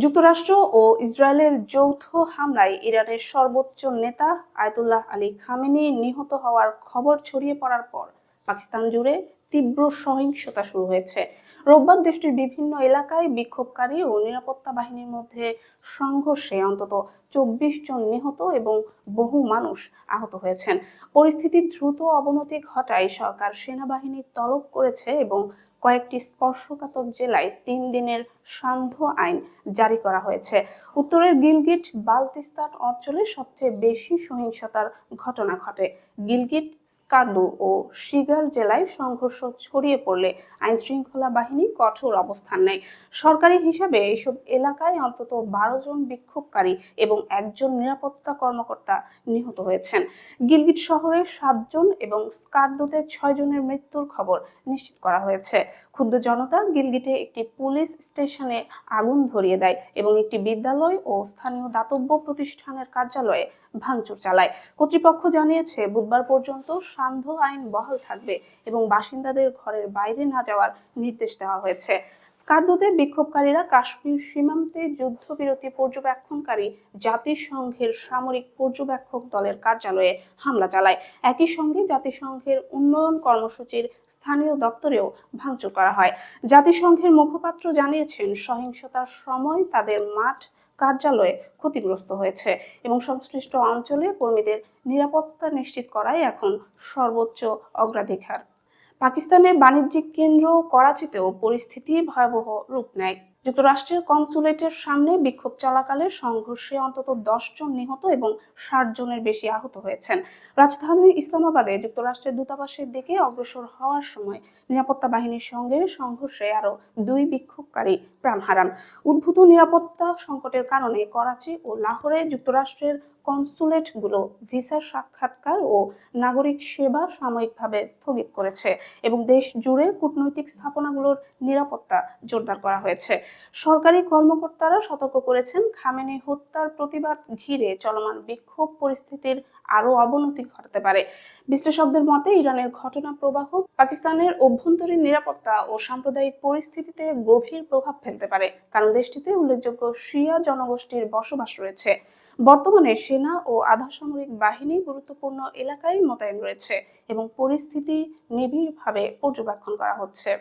যুক্তরাষ্ট্র ও ইসরায়েলের যৌথ হামলায় ইরানের সর্বোচ্চ নেতা আয়াতুল্লাহ আলী খামেনি নিহত হওয়ার খবর ছড়িয়ে পড়ার পর পাকিস্তান জুড়ে তীব্র সহিংসতা শুরু হয়েছে। রোববার দেশটির বিভিন্ন এলাকায় বিক্ষোভকারী ও নিরাপত্তা বাহিনীর মধ্যে সংঘর্ষে অন্তত 24 জন নিহত এবং বহু মানুষ আহত হয়েছেন। পরিস্থিতির দ্রুত অবনতি ঘটায় সরকার সেনাবাহিনী তলব করেছে এবং কয়েকটি স্পর্শকাতর জেলায় 3 দিনের সান্ধ্য আইন জারি করা হয়েছে। উত্তরের গিলগিট বালতিস্তান অঞ্চলে সবচেয়ে বেশি সহিংসতার ঘটনা ঘটে। গিলগিট, স্কার্দু ও শিগার জেলায় সংঘর্ষ ছড়িয়ে পড়লে আইন শৃঙ্খলা বাহিনী কঠোর অবস্থান নেয়। সরকারি হিসাবে এইসব এলাকায় অন্তত 12 জন বিক্ষোভকারী এবং একজন নিরাপত্তা কর্মকর্তা নিহত হয়েছেন। গিলগিট শহরে 7 জন এবং স্কার্দুতে 6 জনের মৃত্যুর খবর নিশ্চিত করা হয়েছে। ক্ষুব্ধ জনতা গিলগিটে একটি পুলিশ স্টেশনে আগুন ধরিয়ে দেয় এবং একটি বিদ্যালয় ও স্থানীয় দাতব্য প্রতিষ্ঠানের কার্যালয়ে ভাঙচুর চালায়। কর্তৃপক্ষ জানিয়েছে বুধবার পর্যন্ত সান্ধ্য আইন বহাল থাকবে এবং বাসিন্দাদের ঘরের বাইরে না যাওয়ার নির্দেশ দেওয়া হয়েছে। স্কার্দুতে বিক্ষোভকারীরা কাশ্মীর সীমান্তে যুদ্ধবিরতি পর্যবেক্ষণকারী জাতিসংঘের সামরিক পর্যবেক্ষক দলের কার্যালয়ে হামলা চালায়। একই সঙ্গে জাতিসংঘের উন্নয়ন কর্মসূচির স্থানীয় দপ্তরেও ভাঙচুর করা হয়। জাতিসংঘের মুখপাত্র জানিয়েছেন সহিংসতার সময় তাদের মাঠ কার্যালয়ে ক্ষতিগ্রস্ত হয়েছে এবং সংশ্লিষ্ট অঞ্চলে কর্মীদের নিরাপত্তা নিশ্চিত করাই এখন সর্বোচ্চ অগ্রাধিকার। পাকিস্তানের বাণিজ্যিক কেন্দ্র করাচিতেও পরিস্থিতি ভয়াবহ রূপ নেয়। যুক্তরাষ্ট্রের কনসুলেটের সামনে বিক্ষোভ চলাকালে সংঘর্ষে অন্তত 10 জন নিহত এবং 60 জনের বেশি আহত হয়েছেন। রাজধানী ইসলামাবাদে যুক্তরাষ্ট্রের দূতাবাসের দিকে অগ্রসর হওয়ার সময় নিরাপত্তা বাহিনীর সঙ্গে সংঘর্ষে আরও 2 বিক্ষোভকারী প্রাণ হারান। উদ্ভূত নিরাপত্তা সংকটের কারণে করাচি ও লাহোরে যুক্তরাষ্ট্রের কনসুলেটগুলো ভিসার সাক্ষাৎকার ও নাগরিক সেবা সাময়িকভাবে স্থগিত করেছে এবং দেশ জুড়ে কূটনৈতিক স্থাপনাগুলোর নিরাপত্তা জোরদার করা হয়েছে। সরকারি কর্মকর্তারা সতর্ক করেছেন খামেনি হত্যার প্রতিবাদ ঘিরে চলমান বিক্ষোভ পরিস্থিতির আরও অবনতি ঘটাতে পারে। বিশ্লেষকদের মতে ইরানের ঘটনা প্রবাহ পাকিস্তানের অভ্যন্তরীণ নিরাপত্তা ও সাম্প্রদায়িক পরিস্থিতিতে গভীর প্রভাব ফেলতে পারে, কারণ দেশটিতে উল্লেখযোগ্য শিয়া জনগোষ্ঠীর বসবাস রয়েছে। বর্তমানে সেনা ও আধা সামরিক বাহিনী গুরুত্বপূর্ণ এলাকায় মোতায়েন রয়েছে এবং পরিস্থিতি নিবিড়ভাবে পর্যবেক্ষণ করা হচ্ছে।